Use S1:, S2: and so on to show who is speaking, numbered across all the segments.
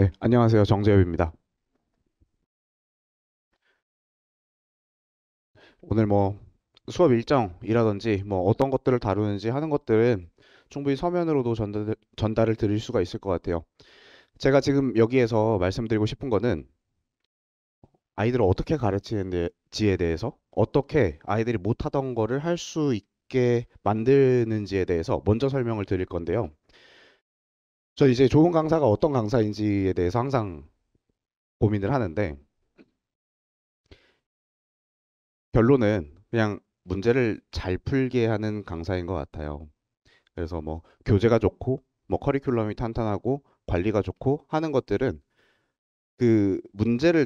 S1: 네, 안녕하세요. 정재엽입니다. 오늘 뭐 수업 일정이라든지 뭐 어떤 것들을 다루는지 하는 것들은 충분히 서면으로도 전달을 드릴 수가 있을 것 같아요. 제가 지금 여기에서 말씀드리고 싶은 거는 아이들을 어떻게 가르치는지에 대해서 어떻게 아이들이 못하던 거를 할 수 있게 만드는지에 대해서 먼저 설명을 드릴 건데요. 저 이제 좋은 강사가 어떤 강사인지에 대해서 항상 고민을 하는데 결론은 그냥 문제를 잘 풀게 하는 강사인 것 같아요. 그래서 뭐 교재가 좋고 뭐 커리큘럼이 탄탄하고 관리가 좋고 하는 것들은 그 문제를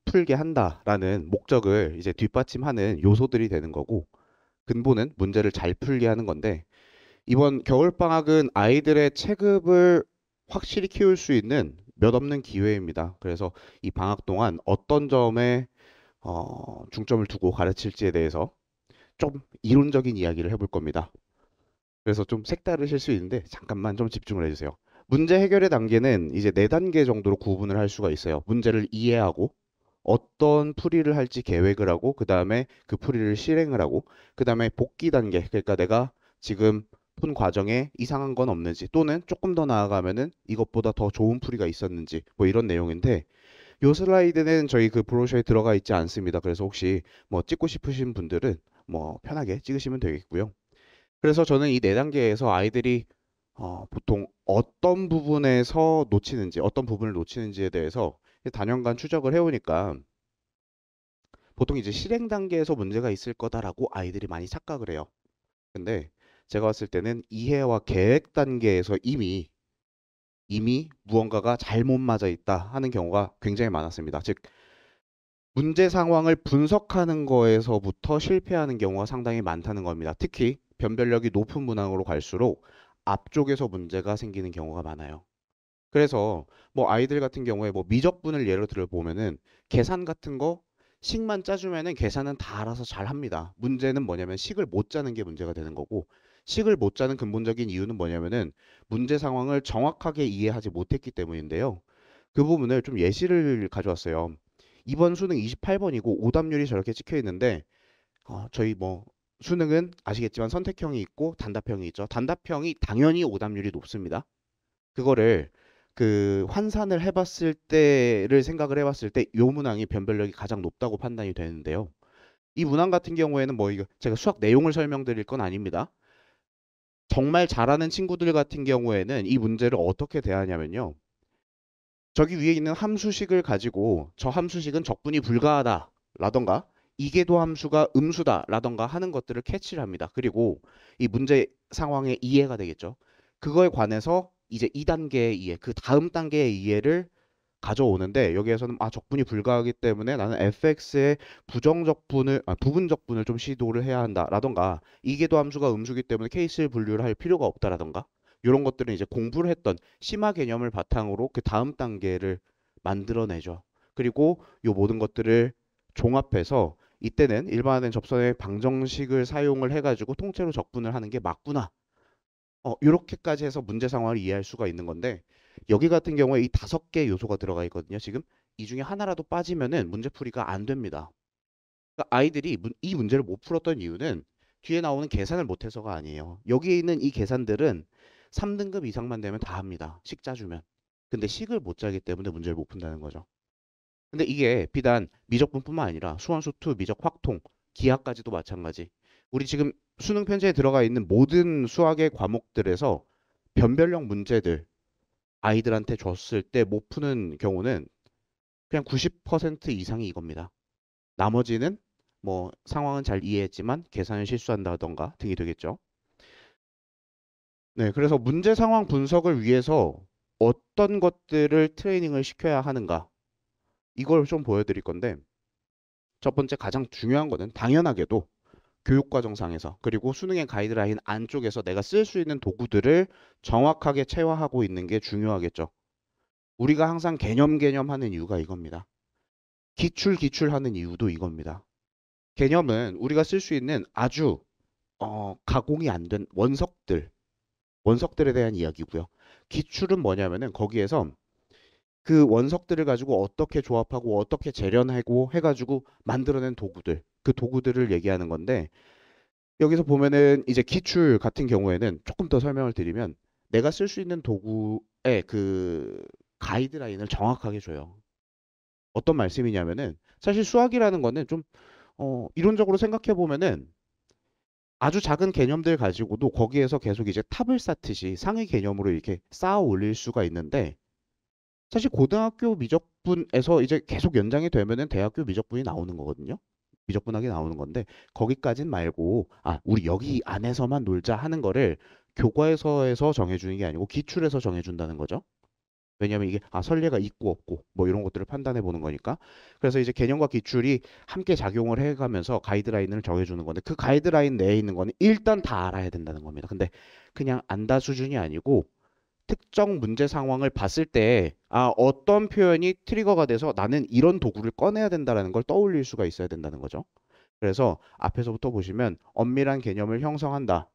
S1: 풀게 한다라는 목적을 이제 뒷받침하는 요소들이 되는 거고 근본은 문제를 잘 풀게 하는 건데 이번 겨울방학은 아이들의 체급을 확실히 키울 수 있는 몇 없는 기회입니다. 그래서 이 방학 동안 어떤 점에 중점을 두고 가르칠지에 대해서 좀 이론적인 이야기를 해볼 겁니다. 그래서 좀 색다르실 수 있는데 잠깐만 좀 집중을 해주세요. 문제 해결의 단계는 이제 네 단계 정도로 구분을 할 수가 있어요. 문제를 이해하고 어떤 풀이를 할지 계획을 하고 그 다음에 그 풀이를 실행을 하고 그 다음에 복귀 단계 그러니까 내가 지금 푼 과정에 이상한 건 없는지 또는 조금 더 나아가면은 이것보다 더 좋은 풀이가 있었는지 뭐 이런 내용인데 요 슬라이드는 저희 그 브로셔에 들어가 있지 않습니다. 그래서 혹시 뭐 찍고 싶으신 분들은 뭐 편하게 찍으시면 되겠고요. 그래서 저는 이 네 단계에서 아이들이 보통 어떤 부분에서 놓치는지, 어떤 부분을 놓치는지에 대해서 단연간 추적을 해오니까 보통 이제 실행 단계에서 문제가 있을 거다라고 아이들이 많이 착각을 해요. 근데 제가 봤을 때는 이해와 계획 단계에서 이미 무언가가 잘못 맞아 있다 하는 경우가 굉장히 많았습니다. 즉, 문제 상황을 분석하는 거에서부터 실패하는 경우가 상당히 많다는 겁니다. 특히 변별력이 높은 문항으로 갈수록 앞쪽에서 문제가 생기는 경우가 많아요. 그래서 뭐 아이들 같은 경우에 뭐 미적분을 예로 들어 보면은 계산 같은 거 식만 짜주면은 계산은 다 알아서 잘 합니다. 문제는 뭐냐면 식을 못 짜는 게 문제가 되는 거고 식을 못 짜는 근본적인 이유는 뭐냐면은 문제 상황을 정확하게 이해하지 못했기 때문인데요. 그 부분을 좀 예시를 가져왔어요. 이번 수능 28번이고 오답률이 저렇게 찍혀 있는데 저희 뭐 수능은 아시겠지만 선택형이 있고 단답형이 있죠. 단답형이 당연히 오답률이 높습니다. 그거를 그 환산을 해봤을 때를 생각을 해봤을 때 요 문항이 변별력이 가장 높다고 판단이 되는데요. 이 문항 같은 경우에는 뭐 이거 제가 수학 내용을 설명드릴 건 아닙니다. 정말 잘하는 친구들 같은 경우에는 이 문제를 어떻게 대하냐면요. 저기 위에 있는 함수식을 가지고 저 함수식은 적분이 불가하다 라던가 이계도 함수가 음수다 라던가 하는 것들을 캐치를 합니다. 그리고 이 문제 상황의 이해가 되겠죠. 그거에 관해서 이제 2단계의 이해, 그 다음 단계의 이해를 가져오는데 여기에서는 적분이 불가하기 때문에 나는 fx의 부분적분을 좀 시도를 해야 한다라던가 이계도 함수가 음수기 때문에 케이스 분류를 할 필요가 없다라던가 이런 것들은 이제 공부를 했던 심화 개념을 바탕으로 그 다음 단계를 만들어내죠. 그리고 이 모든 것들을 종합해서 이때는 일반화된 접선의 방정식을 사용을 해가지고 통째로 적분을 하는 게 맞구나. 이렇게까지 해서 문제 상황을 이해할 수가 있는 건데 여기 같은 경우에 이 5개 요소가 들어가 있거든요. 지금 이 중에 하나라도 빠지면은 문제풀이가 안 됩니다. 그러니까 아이들이 이 문제를 못 풀었던 이유는 뒤에 나오는 계산을 못해서가 아니에요. 여기에 있는 이 계산들은 3등급 이상만 되면 다 합니다. 식 짜주면. 근데 식을 못 짜기 때문에 문제를 못 푼다는 거죠. 근데 이게 비단 미적분뿐만 아니라 수원수2, 미적 확통, 기하까지도 마찬가지. 우리 지금 수능 편제에 들어가 있는 모든 수학의 과목들에서 변별력 문제들 아이들한테 줬을 때 못 푸는 경우는 그냥 90% 이상이 이겁니다. 나머지는 뭐 상황은 잘 이해했지만 계산을 실수한다던가 등이 되겠죠. 네, 그래서 문제 상황 분석을 위해서 어떤 것들을 트레이닝을 시켜야 하는가 이걸 좀 보여드릴 건데 첫 번째 가장 중요한 거는 당연하게도 교육과정상에서 그리고 수능의 가이드라인 안쪽에서 내가 쓸 수 있는 도구들을 정확하게 체화하고 있는 게 중요하겠죠. 우리가 항상 개념 하는 이유가 이겁니다. 기출하는 이유도 이겁니다. 개념은 우리가 쓸 수 있는 아주 가공이 안 된 원석들에 대한 이야기고요. 기출은 뭐냐면은 거기에서 그 원석들을 가지고 어떻게 조합하고 어떻게 재련하고 해가지고 만들어낸 도구들, 그 도구들을 얘기하는 건데 여기서 보면은 이제 기출 같은 경우에는 조금 더 설명을 드리면 내가 쓸 수 있는 도구의 그 가이드라인을 정확하게 줘요. 어떤 말씀이냐면은 사실 수학이라는 거는 좀 이론적으로 생각해 보면은 아주 작은 개념들 가지고도 거기에서 계속 이제 탑을 쌓듯이 상위 개념으로 이렇게 쌓아 올릴 수가 있는데 사실 고등학교 미적분에서 이제 계속 연장이 되면은 대학교 미적분이 나오는 거거든요. 미적분학이 나오는 건데 거기까진 말고 우리 여기 안에서만 놀자 하는 거를 교과에서에서 정해주는 게 아니고 기출에서 정해준다는 거죠. 왜냐하면 이게 선례가 있고 없고 뭐 이런 것들을 판단해 보는 거니까. 그래서 이제 개념과 기출이 함께 작용을 해가면서 가이드라인을 정해주는 건데 그 가이드라인 내에 있는 거는 일단 다 알아야 된다는 겁니다. 근데 그냥 안다 수준이 아니고 특정 문제 상황을 봤을 때 어떤 표현이 트리거가 돼서 나는 이런 도구를 꺼내야 된다라는 걸 떠올릴 수가 있어야 된다는 거죠. 그래서 앞에서부터 보시면 엄밀한 개념을 형성한다.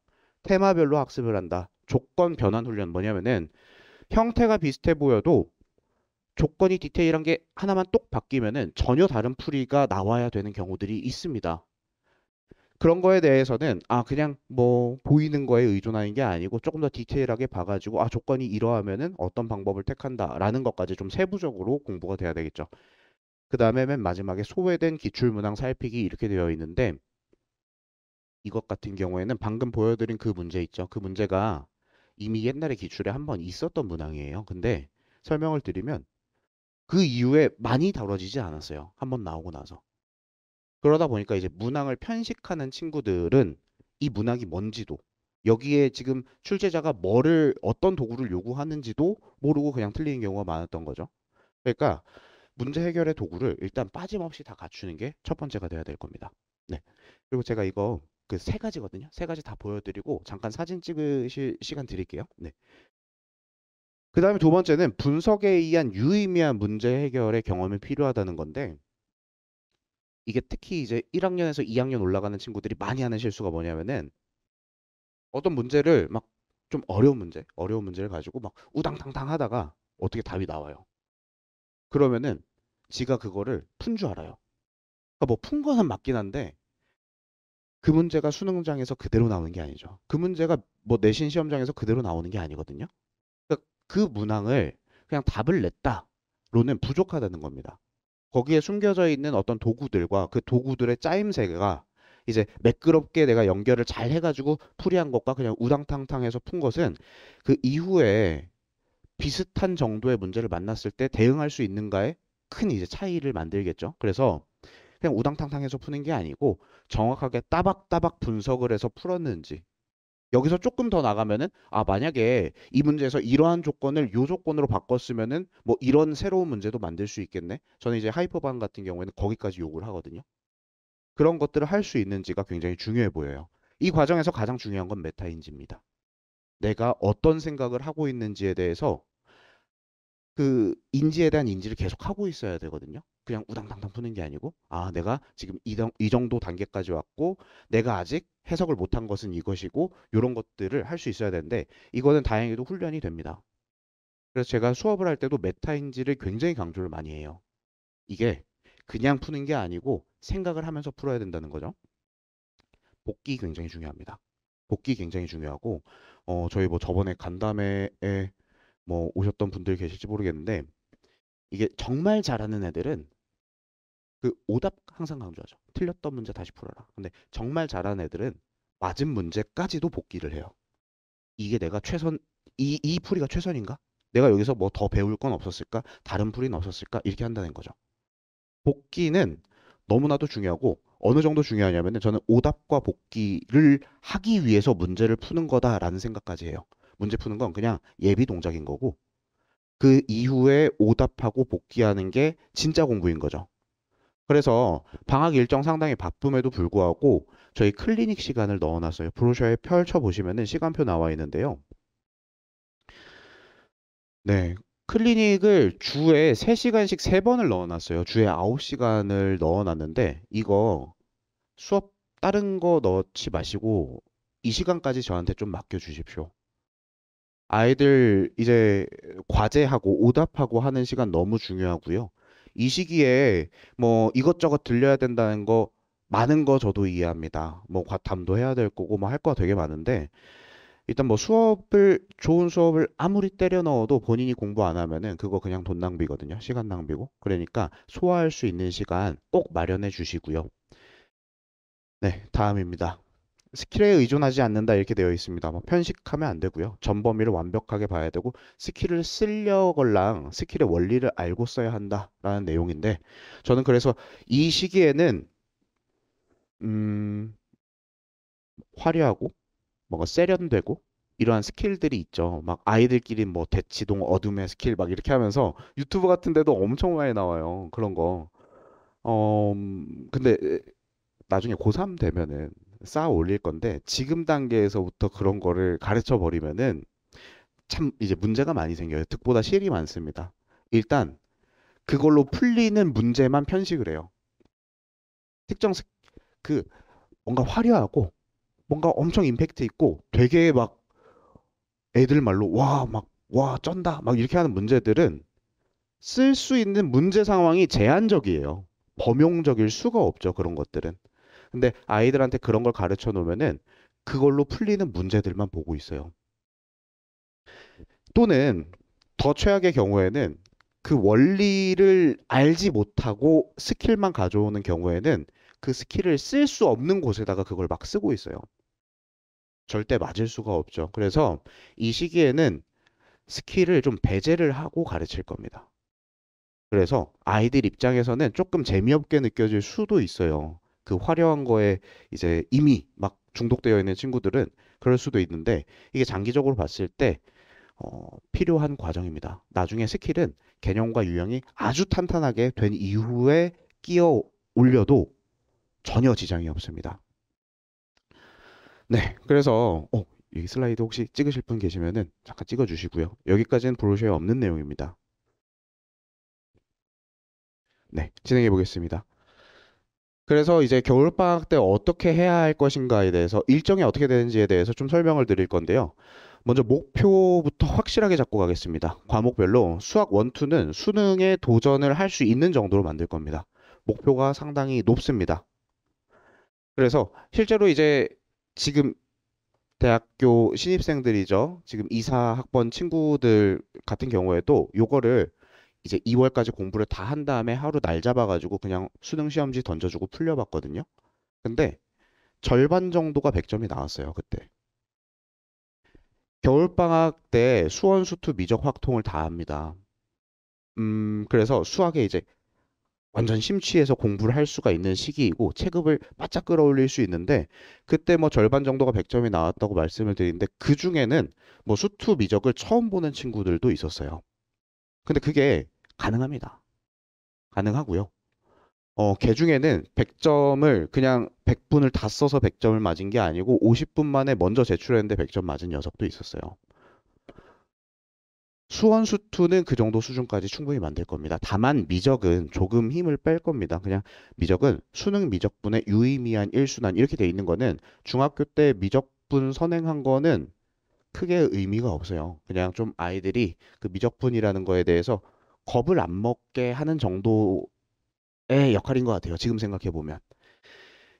S1: 테마별로 학습을 한다. 조건 변환 훈련 뭐냐면은 형태가 비슷해 보여도 조건이 디테일한 게 하나만 똑 바뀌면은 전혀 다른 풀이가 나와야 되는 경우들이 있습니다. 그런 거에 대해서는 그냥 뭐 보이는 거에 의존하는 게 아니고 조금 더 디테일하게 봐가지고 조건이 이러하면은 어떤 방법을 택한다라는 것까지 좀 세부적으로 공부가 돼야 되겠죠. 그 다음에 맨 마지막에 소외된 기출문항 살피기 이렇게 되어 있는데 이것 같은 경우에는 방금 보여드린 그 문제 있죠. 그 문제가 이미 옛날에 기출에 한번 있었던 문항이에요. 근데 설명을 드리면 그 이후에 많이 다뤄지지 않았어요. 한번 나오고 나서. 그러다 보니까 이제 문항을 편식하는 친구들은 이 문항이 뭔지도 여기에 지금 출제자가 뭐를 어떤 도구를 요구하는지도 모르고 그냥 틀리는 경우가 많았던 거죠. 그러니까 문제 해결의 도구를 일단 빠짐없이 다 갖추는 게 첫 번째가 돼야 될 겁니다. 네. 그리고 제가 이거 그 세 가지거든요. 세 가지 다 보여드리고 잠깐 사진 찍으실 시간 드릴게요. 네. 그 다음에 두 번째는 분석에 의한 유의미한 문제 해결의 경험이 필요하다는 건데 이게 특히 이제 1학년에서 2학년 올라가는 친구들이 많이 하는 실수가 뭐냐면은 어떤 문제를 막 좀 어려운 문제를 가지고 막 우당탕탕 하다가 어떻게 답이 나와요. 그러면은 지가 그거를 푼 줄 알아요. 그러니까 뭐 푼 거는 맞긴 한데 그 문제가 수능장에서 그대로 나오는 게 아니죠. 그 문제가 뭐 내신 시험장에서 그대로 나오는 게 아니거든요. 그러니까 그 문항을 그냥 답을 냈다로는 부족하다는 겁니다. 거기에 숨겨져 있는 어떤 도구들과 그 도구들의 짜임새가 이제 매끄럽게 내가 연결을 잘 해가지고 풀이한 것과 그냥 우당탕탕해서 푼 것은 그 이후에 비슷한 정도의 문제를 만났을 때 대응할 수 있는가에 큰 이제 차이를 만들겠죠. 그래서 그냥 우당탕탕해서 푸는 게 아니고 정확하게 따박따박 분석을 해서 풀었는지 여기서 조금 더 나가면은 만약에 이 문제에서 이러한 조건을 요 조건으로 바꿨으면은 뭐 이런 새로운 문제도 만들 수 있겠네. 저는 이제 하이퍼반 같은 경우에는 거기까지 요구를 하거든요. 그런 것들을 할 수 있는지가 굉장히 중요해 보여요. 이 과정에서 가장 중요한 건 메타인지입니다. 내가 어떤 생각을 하고 있는지에 대해서 그 인지에 대한 인지를 계속 하고 있어야 되거든요. 그냥 우당탕탕 푸는 게 아니고 내가 지금 이 정도 단계까지 왔고 내가 아직 해석을 못한 것은 이것이고 이런 것들을 할 수 있어야 되는데 이거는 다행히도 훈련이 됩니다. 그래서 제가 수업을 할 때도 메타인지를 굉장히 강조를 많이 해요. 이게 그냥 푸는 게 아니고 생각을 하면서 풀어야 된다는 거죠. 복기 굉장히 중요합니다. 복기 굉장히 중요하고 저희 뭐 저번에 간담회에 뭐 오셨던 분들 계실지 모르겠는데 이게 정말 잘하는 애들은 그 오답 항상 강조하죠. 틀렸던 문제 다시 풀어라. 근데 정말 잘하는 애들은 맞은 문제까지도 복기를 해요. 이게 내가 이 풀이가 최선인가? 내가 여기서 뭐 더 배울 건 없었을까? 다른 풀이는 없었을까? 이렇게 한다는 거죠. 복기는 너무나도 중요하고 어느 정도 중요하냐면은 저는 오답과 복기를 하기 위해서 문제를 푸는 거다라는 생각까지 해요. 문제 푸는 건 그냥 예비 동작인 거고 그 이후에 오답하고 복기하는 게 진짜 공부인 거죠. 그래서 방학 일정 상당히 바쁨에도 불구하고 저희 클리닉 시간을 넣어놨어요. 브로셔에 펼쳐보시면은 시간표 나와 있는데요. 네. 클리닉을 주에 3시간씩 3번을 넣어놨어요. 주에 9시간을 넣어놨는데 이거 수업 다른 거 넣지 마시고 이 시간까지 저한테 좀 맡겨주십시오. 아이들 이제 과제하고 오답하고 하는 시간 너무 중요하고요. 이 시기에 뭐 이것저것 들려야 된다는 거 많은 거 저도 이해합니다. 뭐 과탐도 해야 될 거고 뭐 할 거 되게 많은데 일단 뭐 수업을 좋은 수업을 아무리 때려 넣어도 본인이 공부 안 하면은 그거 그냥 돈 낭비거든요. 시간 낭비고. 그러니까 소화할 수 있는 시간 꼭 마련해 주시고요. 네, 다음입니다. 스킬에 의존하지 않는다 이렇게 되어 있습니다. 뭐 편식하면 안 되고요. 전범위를 완벽하게 봐야 되고 스킬을 쓰려걸랑 스킬의 원리를 알고 써야 한다라는 내용인데 저는 그래서 이 시기에는 음, 화려하고 뭔가 세련되고 이러한 스킬들이 있죠. 막 아이들끼리 뭐 대치동 어둠의 스킬 막 이렇게 하면서 유튜브 같은 데도 엄청 많이 나와요. 그런 거. 근데 나중에 고3 되면은 쌓아 올릴 건데 지금 단계에서부터 그런 거를 가르쳐 버리면은 참 이제 문제가 많이 생겨요. 득보다 실이 많습니다. 일단 그걸로 풀리는 문제만 편식을 해요. 특정 그 뭔가 화려하고 뭔가 엄청 임팩트 있고 되게 막 애들 말로 와 막 와 쩐다 막 이렇게 하는 문제들은 쓸 수 있는 문제 상황이 제한적이에요. 범용적일 수가 없죠. 그런 것들은. 근데 아이들한테 그런 걸 가르쳐 놓으면은 그걸로 풀리는 문제들만 보고 있어요. 또는 더 최악의 경우에는 그 원리를 알지 못하고 스킬만 가져오는 경우에는 그 스킬을 쓸 수 없는 곳에다가 그걸 막 쓰고 있어요. 절대 맞을 수가 없죠. 그래서 이 시기에는 스킬을 좀 배제를 하고 가르칠 겁니다. 그래서 아이들 입장에서는 조금 재미없게 느껴질 수도 있어요. 그 화려한 거에 이제 이미 막 중독되어 있는 친구들은 그럴 수도 있는데 이게 장기적으로 봤을 때 필요한 과정입니다. 나중에 스킬은 개념과 유형이 아주 탄탄하게 된 이후에 끼어 올려도 전혀 지장이 없습니다. 네, 그래서 이 슬라이드 혹시 찍으실 분 계시면은 잠깐 찍어 주시고요. 여기까지는 브로셔에 없는 내용입니다. 네, 진행해 보겠습니다. 그래서 이제 겨울방학 때 어떻게 해야 할 것인가에 대해서 일정이 어떻게 되는지에 대해서 좀 설명을 드릴 건데요. 먼저 목표부터 확실하게 잡고 가겠습니다. 과목별로 수학 1, 2는 수능에 도전을 할 수 있는 정도로 만들 겁니다. 목표가 상당히 높습니다. 그래서 실제로 이제 지금 대학교 신입생들이죠. 지금 이사학번 친구들 같은 경우에도 요거를 이제 2월까지 공부를 다 한 다음에 하루 날 잡아가지고 그냥 수능 시험지 던져주고 풀려봤거든요. 근데 절반 정도가 100점이 나왔어요, 그때. 겨울방학 때 수원, 수투, 미적, 확통을 다 합니다. 그래서 수학에 이제 완전 심취해서 공부를 할 수가 있는 시기이고 체급을 바짝 끌어올릴 수 있는데 그때 뭐 절반 정도가 100점이 나왔다고 말씀을 드리는데 그 중에는 뭐 수투, 미적을 처음 보는 친구들도 있었어요. 근데 그게 가능합니다. 가능하고요. 걔 중에는 100점을 그냥 100분을 다 써서 100점을 맞은 게 아니고 50분 만에 먼저 제출했는데 100점 맞은 녀석도 있었어요. 수원수투는 그 정도 수준까지 충분히 만들 겁니다. 다만 미적은 조금 힘을 뺄 겁니다. 그냥 미적은 수능 미적분의 유의미한 일순환 이렇게 돼 있는 거는 중학교 때 미적분 선행한 거는 크게 의미가 없어요. 그냥 좀 아이들이 그 미적분이라는 거에 대해서 겁을 안 먹게 하는 정도의 역할인 것 같아요. 지금 생각해 보면.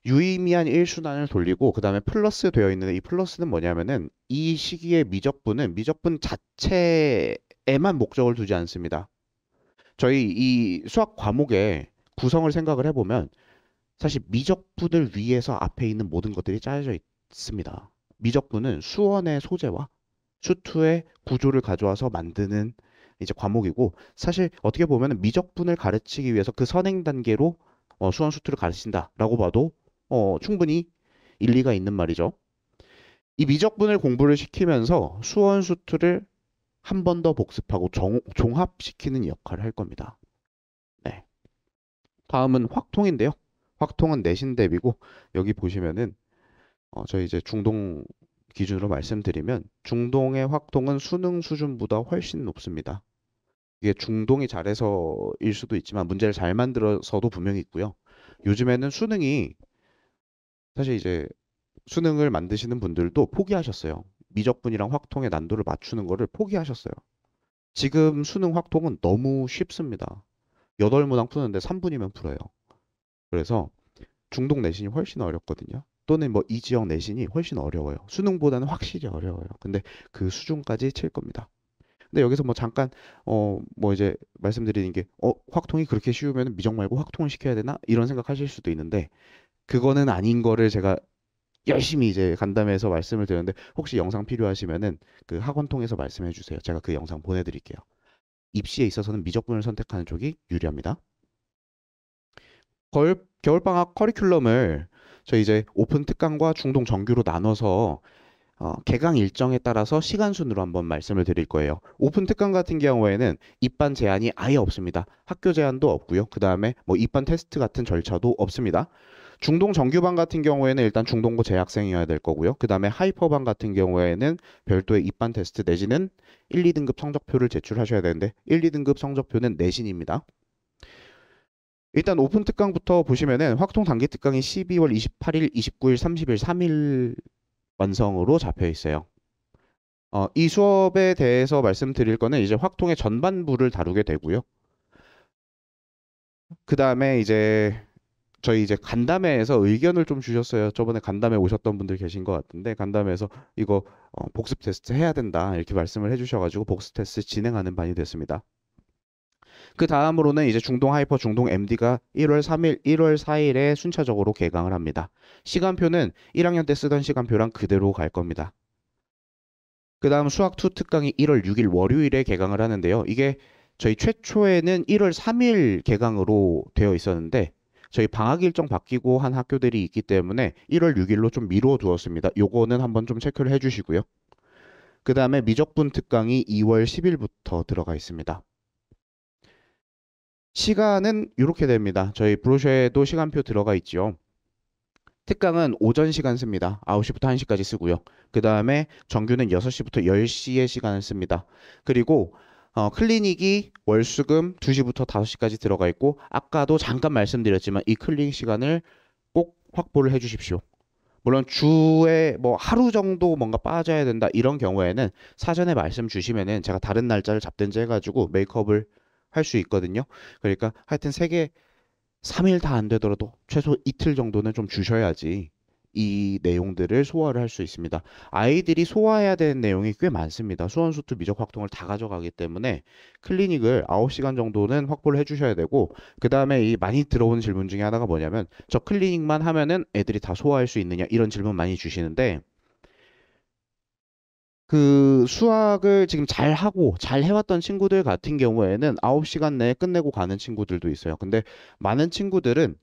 S1: 유의미한 일순환을 돌리고 그다음에 플러스 되어 있는 이 플러스는 뭐냐면은 이 시기의 미적분은 미적분 자체에만 목적을 두지 않습니다. 저희 이 수학 과목의 구성을 생각을 해보면 사실 미적분을 위해서 앞에 있는 모든 것들이 짜여져 있습니다. 미적분은 수원의 소재와 수투의 구조를 가져와서 만드는 이제 과목이고 사실 어떻게 보면 미적분을 가르치기 위해서 그 선행 단계로 수원 수투를 가르친다라고 봐도 충분히 일리가 있는 말이죠. 이 미적분을 공부를 시키면서 수원 수투를 한 번 더 복습하고 종합시키는 역할을 할 겁니다. 네. 다음은 확통인데요. 확통은 내신 대비고 여기 보시면은 저희 이제 중동 기준으로 말씀드리면 중동의 확통은 수능 수준보다 훨씬 높습니다. 이게 중동이 잘해서일 수도 있지만 문제를 잘 만들어서도 분명히 있고요. 요즘에는 수능이 사실 이제 수능을 만드시는 분들도 포기하셨어요. 미적분이랑 확통의 난도를 맞추는 거를 포기하셨어요. 지금 수능 확통은 너무 쉽습니다. 8문항 푸는데 3분이면 풀어요. 그래서 중동 내신이 훨씬 어렵거든요. 또는 뭐 이 지역 내신이 훨씬 어려워요. 수능보다는 확실히 어려워요. 근데 그 수준까지 칠 겁니다. 근데 여기서 뭐 잠깐 뭐 이제 말씀드리는 게 확통이 그렇게 쉬우면 미적 말고 확통을 시켜야 되나? 이런 생각하실 수도 있는데 그거는 아닌 거를 제가 열심히 이제 간담회에서 말씀을 드렸는데 혹시 영상 필요하시면은 그 학원 통해서 말씀해 주세요. 제가 그 영상 보내드릴게요. 입시에 있어서는 미적분을 선택하는 쪽이 유리합니다. 겨울방학 커리큘럼을 저희 이제 오픈 특강과 중동 정규로 나눠서 개강 일정에 따라서 시간 순으로 한번 말씀을 드릴 거예요. 오픈 특강 같은 경우에는 입반 제한이 아예 없습니다. 학교 제한도 없고요. 그 다음에 뭐 입반 테스트 같은 절차도 없습니다. 중동 정규반 같은 경우에는 일단 중동고 재학생이어야 될 거고요. 그 다음에 하이퍼반 같은 경우에는 별도의 입반 테스트 내지는 1, 2등급 성적표를 제출하셔야 되는데 1, 2등급 성적표는 내신입니다. 일단 오픈 특강부터 보시면은 확통 단기 특강이 12월 28일, 29일, 30일 3일 완성으로 잡혀 있어요. 이 수업에 대해서 말씀드릴 거는 이제 확통의 전반부를 다루게 되고요. 그 다음에 이제 저희 이제 간담회에서 의견을 좀 주셨어요. 저번에 간담회 오셨던 분들 계신 것 같은데 간담회에서 이거 복습 테스트 해야 된다 이렇게 말씀을 해주셔가지고 복습 테스트 진행하는 반이 됐습니다. 그 다음으로는 이제 중동 하이퍼, 중동 MD가 1월 3일, 1월 4일에 순차적으로 개강을 합니다. 시간표는 1학년 때 쓰던 시간표랑 그대로 갈 겁니다. 그 다음 수학 2 특강이 1월 6일 월요일에 개강을 하는데요. 이게 저희 최초에는 1월 3일 개강으로 되어 있었는데 저희 방학 일정 바뀌고 한 학교들이 있기 때문에 1월 6일로 좀 미뤄 두었습니다. 요거는 한번 좀 체크를 해주시고요. 그 다음에 미적분 특강이 2월 10일부터 들어가 있습니다. 시간은 이렇게 됩니다. 저희 브로셔에도 시간표 들어가 있죠. 특강은 오전 시간 씁니다. 9시부터 1시까지 쓰고요. 그 다음에 정규는 6시부터 10시의 시간을 씁니다. 그리고 클리닉이 월수금 2시부터 5시까지 들어가 있고 아까도 잠깐 말씀드렸지만 이 클리닉 시간을 꼭 확보를 해 주십시오. 물론 주에 뭐 하루 정도 뭔가 빠져야 된다 이런 경우에는 사전에 말씀 주시면은 제가 다른 날짜를 잡든지 해가지고 메이크업을 할 수 있거든요. 그러니까 하여튼 3개 3일 다 안 되더라도 최소 이틀 정도는 좀 주셔야지 이 내용들을 소화를 할 수 있습니다. 아이들이 소화해야 되는 내용이 꽤 많습니다. 수원수투 미적 확통을 다 가져가기 때문에 클리닉을 9시간 정도는 확보를 해주셔야 되고 그 다음에 이 많이 들어오는 질문 중에 하나가 뭐냐면 저 클리닉만 하면은 애들이 다 소화할 수 있느냐 이런 질문 많이 주시는데 그 수학을 지금 잘 하고 잘 해왔던 친구들 같은 경우에는 9시간 내에 끝내고 가는 친구들도 있어요. 근데 많은 친구들은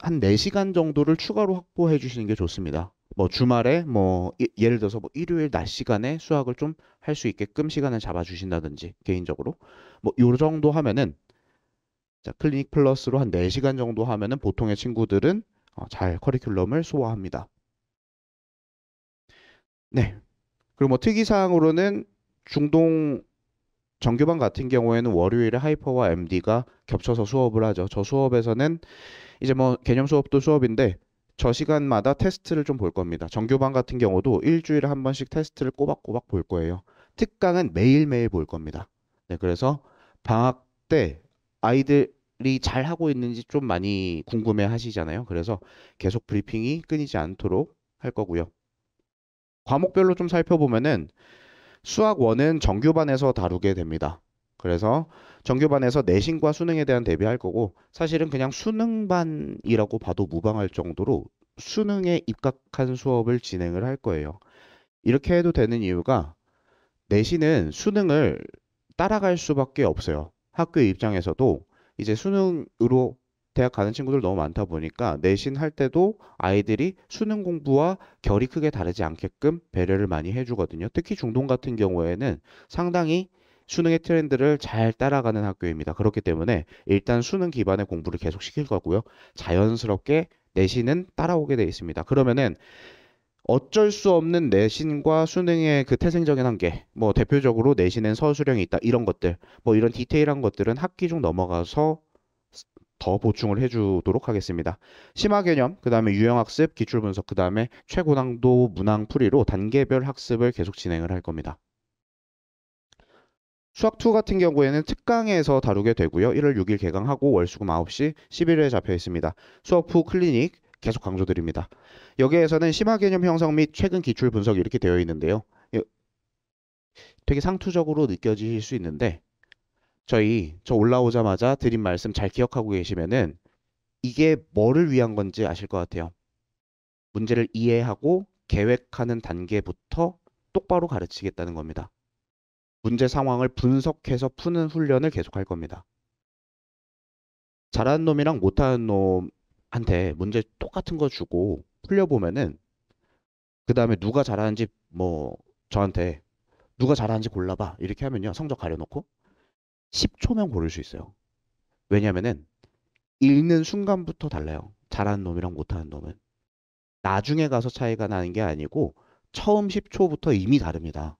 S1: 한 4시간 정도를 추가로 확보해 주시는 게 좋습니다. 뭐 주말에 뭐 예를 들어서 뭐 일요일 낮 시간에 수학을 좀 할 수 있게끔 시간을 잡아 주신다든지 개인적으로 뭐 요 정도 하면은 자, 클리닉 플러스로 한 4시간 정도 하면은 보통의 친구들은 잘 커리큘럼을 소화합니다. 네. 그리고 뭐 특이사항으로는 중동 정규반 같은 경우에는 월요일에 하이퍼와 MD가 겹쳐서 수업을 하죠. 저 수업에서는 이제 뭐 개념 수업도 수업인데 저 시간마다 테스트를 좀 볼 겁니다. 정규반 같은 경우도 일주일에 한 번씩 테스트를 꼬박꼬박 볼 거예요. 특강은 매일매일 볼 겁니다. 네, 그래서 방학 때 아이들이 잘 하고 있는지 좀 많이 궁금해 하시잖아요. 그래서 계속 브리핑이 끊이지 않도록 할 거고요. 과목별로 좀 살펴보면은 수학 1은 정규반에서 다루게 됩니다. 그래서 정규반에서 내신과 수능에 대한 대비할 거고 사실은 그냥 수능반이라고 봐도 무방할 정도로 수능에 입각한 수업을 진행을 할 거예요. 이렇게 해도 되는 이유가 내신은 수능을 따라갈 수밖에 없어요. 학교 입장에서도 이제 수능으로 대학 가는 친구들 너무 많다 보니까 내신 할 때도 아이들이 수능 공부와 결이 크게 다르지 않게끔 배려를 많이 해주거든요. 특히 중동 같은 경우에는 상당히 수능의 트렌드를 잘 따라가는 학교입니다. 그렇기 때문에 일단 수능 기반의 공부를 계속 시킬 거고요. 자연스럽게 내신은 따라오게 돼 있습니다. 그러면은 어쩔 수 없는 내신과 수능의 그 태생적인 한계, 뭐 대표적으로 내신엔 서술형이 있다 이런 것들, 뭐 이런 디테일한 것들은 학기 중 넘어가서 더 보충을 해주도록 하겠습니다. 심화 개념, 그 다음에 유형학습, 기출분석, 그 다음에 최고난도 문항풀이로 단계별 학습을 계속 진행을 할 겁니다. 수학2 같은 경우에는 특강에서 다루게 되고요. 1월 6일 개강하고 월수금 9시 11회에 잡혀 있습니다. 수학2 클리닉 계속 강조드립니다. 여기에서는 심화 개념 형성 및 최근 기출 분석 이렇게 되어 있는데요. 되게 상투적으로 느껴지실 수 있는데 저 올라오자마자 드린 말씀 잘 기억하고 계시면은 이게 뭐를 위한 건지 아실 것 같아요. 문제를 이해하고 계획하는 단계부터 똑바로 가르치겠다는 겁니다. 문제 상황을 분석해서 푸는 훈련을 계속할 겁니다. 잘하는 놈이랑 못하는 놈한테 문제 똑같은 거 주고 풀려보면은 그 다음에 누가 잘하는지 저한테 누가 잘하는지 골라봐 이렇게 하면요 성적 가려놓고 10초면 고를 수 있어요. 왜냐면은 읽는 순간부터 달라요. 잘하는 놈이랑 못하는 놈은. 나중에 가서 차이가 나는 게 아니고 처음 10초부터 이미 다릅니다.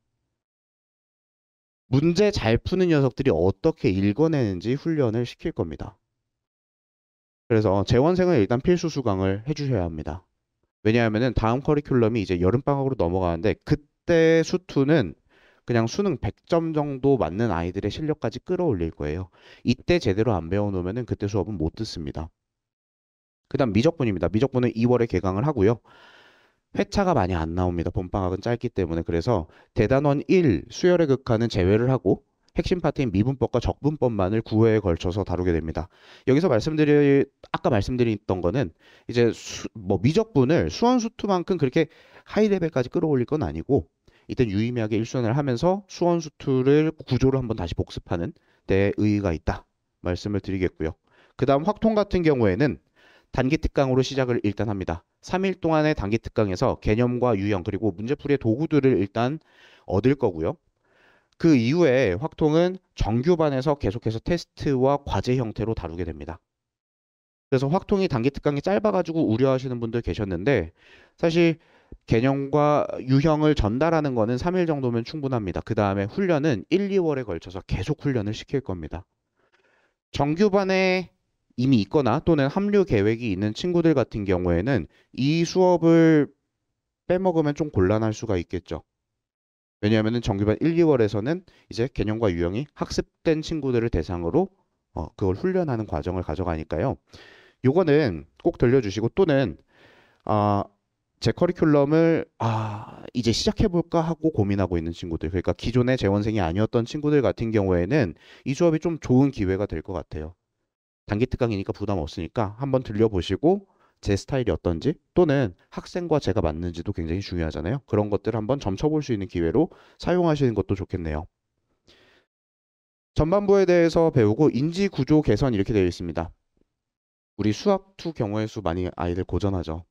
S1: 문제 잘 푸는 녀석들이 어떻게 읽어내는지 훈련을 시킬 겁니다. 그래서 재원생은 일단 필수 수강을 해주셔야 합니다. 왜냐하면은 다음 커리큘럼이 이제 여름방학으로 넘어가는데 그때 수투는 그냥 수능 100점 정도 맞는 아이들의 실력까지 끌어올릴 거예요. 이때 제대로 안 배워놓으면은 그때 수업은 못 듣습니다. 그 다음 미적분입니다. 미적분은 2월에 개강을 하고요. 회차가 많이 안 나옵니다. 봄방학은 짧기 때문에. 그래서 대단원 1 수열의 극한은 제외를 하고 핵심 파트인 미분법과 적분법만을 9회에 걸쳐서 다루게 됩니다. 여기서 아까 말씀드렸던 거는 이제 미적분을 수원수투만큼 그렇게 하이레벨까지 끌어올릴 건 아니고 이땐 유의미하게 일순환을 하면서 수원수투를 구조를 한번 다시 복습하는 데 의의가 있다 말씀을 드리겠고요. 그 다음 확통 같은 경우에는 단기 특강으로 시작을 일단 합니다. 3일 동안의 단기 특강에서 개념과 유형 그리고 문제풀이의 도구들을 일단 얻을 거고요. 그 이후에 확통은 정규반에서 계속해서 테스트와 과제 형태로 다루게 됩니다. 그래서 확통이 단기 특강이 짧아가지고 우려하시는 분들 계셨는데 사실 개념과 유형을 전달하는 거는 3일 정도면 충분합니다. 그 다음에 훈련은 1, 2월에 걸쳐서 계속 훈련을 시킬 겁니다. 정규반에 이미 있거나 또는 합류 계획이 있는 친구들 같은 경우에는 이 수업을 빼먹으면 좀 곤란할 수가 있겠죠. 왜냐하면 정규반 1, 2월에서는 이제 개념과 유형이 학습된 친구들을 대상으로 그걸 훈련하는 과정을 가져가니까요. 요거는 꼭 들려주시고 또는 제 커리큘럼을 이제 시작해볼까 하고 고민하고 있는 친구들 그러니까 기존의 재원생이 아니었던 친구들 같은 경우에는 이 수업이 좀 좋은 기회가 될 것 같아요. 단기 특강이니까 부담 없으니까 한번 들려보시고 제 스타일이 어떤지 또는 학생과 제가 맞는지도 굉장히 중요하잖아요. 그런 것들을 한번 점쳐볼 수 있는 기회로 사용하시는 것도 좋겠네요. 전반부에 대해서 배우고 인지 구조 개선 이렇게 되어 있습니다. 우리 수학2 경우의 수 많이 아이들 고전하죠.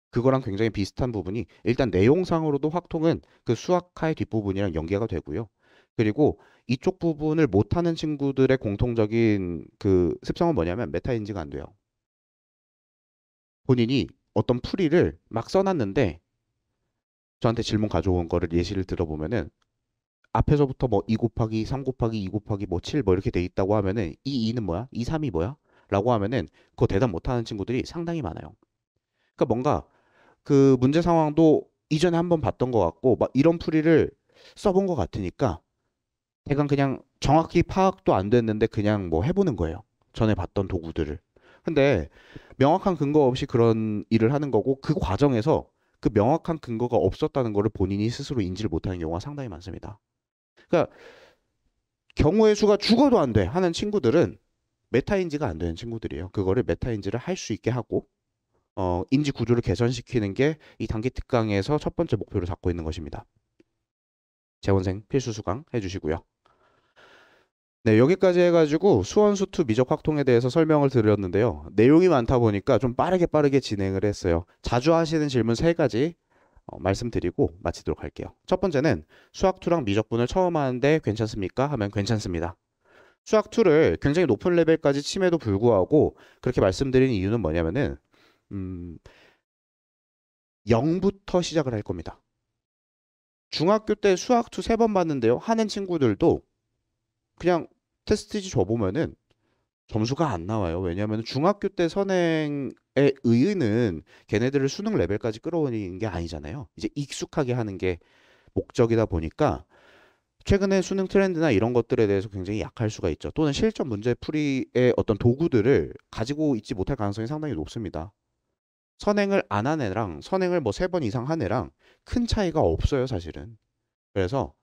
S1: 그거랑 굉장히 비슷한 부분이 일단 내용상으로도 확통은 그 수학하의 뒷부분이랑 연계가 되고요. 그리고 이쪽 부분을 못하는 친구들의 공통적인 그 습성은 뭐냐면 메타 인지가 안 돼요. 본인이 어떤 풀이를 막 써놨는데 저한테 질문 가져온 거를 예시를 들어보면은 앞에서부터 뭐 2 곱하기 3 곱하기 2 곱하기 뭐 7 뭐 이렇게 돼 있다고 하면은 이 2는 뭐야? 이 3이 뭐야? 라고 하면은 그거 대답 못하는 친구들이 상당히 많아요. 그러니까 뭔가 그 문제 상황도 이전에 한번 봤던 것 같고 막 이런 풀이를 써본 것 같으니까 대강 그냥 정확히 파악도 안 됐는데 그냥 뭐 해보는 거예요. 전에 봤던 도구들을. 근데 명확한 근거 없이 그런 일을 하는 거고 그 과정에서 그 명확한 근거가 없었다는 거를 본인이 스스로 인지를 못하는 경우가 상당히 많습니다. 그러니까 경우의 수가 죽어도 안 돼 하는 친구들은 메타인지가 안 되는 친구들이에요. 그거를 메타인지를 할 수 있게 하고 인지 구조를 개선시키는 게 이 단기 특강에서 첫 번째 목표로 잡고 있는 것입니다. 재원생 필수 수강 해주시고요. 네, 여기까지 해가지고 수원수투 미적 확통에 대해서 설명을 드렸는데요. 내용이 많다 보니까 좀 빠르게 진행을 했어요. 자주 하시는 질문 3가지 말씀드리고 마치도록 할게요. 첫 번째는 수학2랑 미적분을 처음 하는데 괜찮습니까? 하면 괜찮습니다. 수학2를 굉장히 높은 레벨까지 침에도 불구하고 그렇게 말씀드리는 이유는 뭐냐면은 0부터 시작을 할 겁니다. 중학교 때 수학2 3번 봤는데요. 하는 친구들도 그냥 테스트지 줘보면은 점수가 안 나와요. 왜냐하면 중학교 때 선행의 의의는 걔네들을 수능 레벨까지 끌어올리는 게 아니잖아요. 이제 익숙하게 하는 게 목적이다 보니까 최근에 수능 트렌드나 이런 것들에 대해서 굉장히 약할 수가 있죠. 또는 실전 문제 풀이의 어떤 도구들을 가지고 있지 못할 가능성이 상당히 높습니다. 선행을 안 한 애랑 선행을 뭐 3번 이상 한 애랑 큰 차이가 없어요, 사실은. 그래서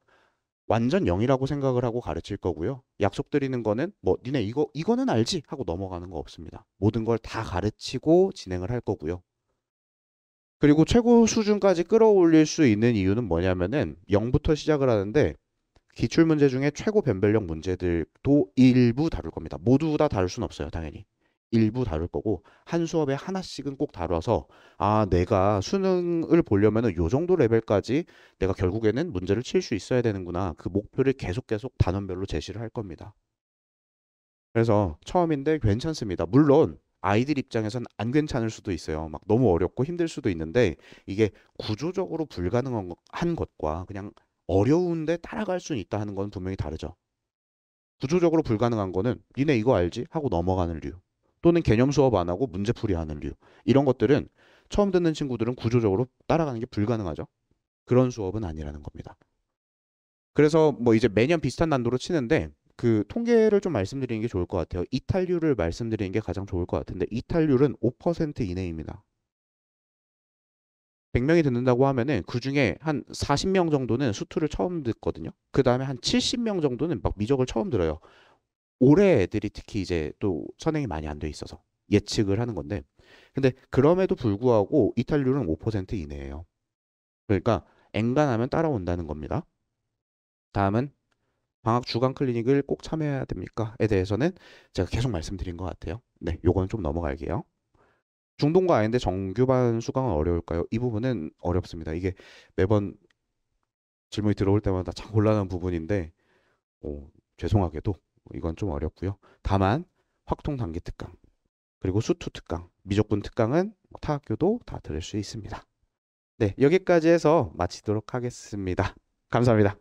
S1: 완전 0이라고 생각을 하고 가르칠 거고요. 약속드리는 거는 뭐 니네 이거는 알지 하고 넘어가는 거 없습니다. 모든 걸 다 가르치고 진행을 할 거고요. 그리고 최고 수준까지 끌어올릴 수 있는 이유는 뭐냐면은 0부터 시작을 하는데 기출 문제 중에 최고 변별력 문제들도 일부 다룰 겁니다. 모두 다 다룰 순 없어요, 당연히. 일부 다룰 거고 한 수업에 하나씩은 꼭 다뤄서 아, 내가 수능을 보려면은 요 정도 레벨까지 내가 결국에는 문제를 칠 수 있어야 되는구나. 그 목표를 계속 단원별로 제시를 할 겁니다. 그래서 처음인데 괜찮습니다. 물론 아이들 입장에선 안 괜찮을 수도 있어요. 막 너무 어렵고 힘들 수도 있는데 이게 구조적으로 불가능한 것과 그냥 어려운데 따라갈 수는 있다 하는 건 분명히 다르죠. 구조적으로 불가능한 거는 니네 이거 알지? 하고 넘어가는 류. 또는 개념 수업 안 하고 문제풀이 하는 류. 이런 것들은 처음 듣는 친구들은 구조적으로 따라가는 게 불가능하죠. 그런 수업은 아니라는 겁니다. 그래서 뭐 이제 매년 비슷한 난도로 치는데 그 통계를 좀 말씀드리는 게 좋을 것 같아요. 이탈률을 말씀드리는 게 가장 좋을 것 같은데 이탈률은 5% 이내입니다. 100명이 듣는다고 하면은 그 중에 한 40명 정도는 수투를 처음 듣거든요. 그 다음에 한 70명 정도는 막 미적을 처음 들어요. 올해 애들이 특히 이제 또 선행이 많이 안 돼 있어서 예측을 하는 건데 근데 그럼에도 불구하고 이탈률은 5% 이내예요. 그러니까 엔간하면 따라온다는 겁니다. 다음은 방학 주간 클리닉을 꼭 참여해야 됩니까?에 대해서는 제가 계속 말씀드린 것 같아요. 네, 요거는 좀 넘어갈게요. 중동과 아인데 정규반 수강은 어려울까요? 이 부분은 어렵습니다. 이게 매번 질문이 들어올 때마다 참 곤란한 부분인데 죄송하게도 이건 좀 어렵고요. 다만 확통 단기 특강 그리고 수투 특강, 미적분 특강은 타 학교도 다 들을 수 있습니다. 네, 여기까지 해서 마치도록 하겠습니다. 감사합니다.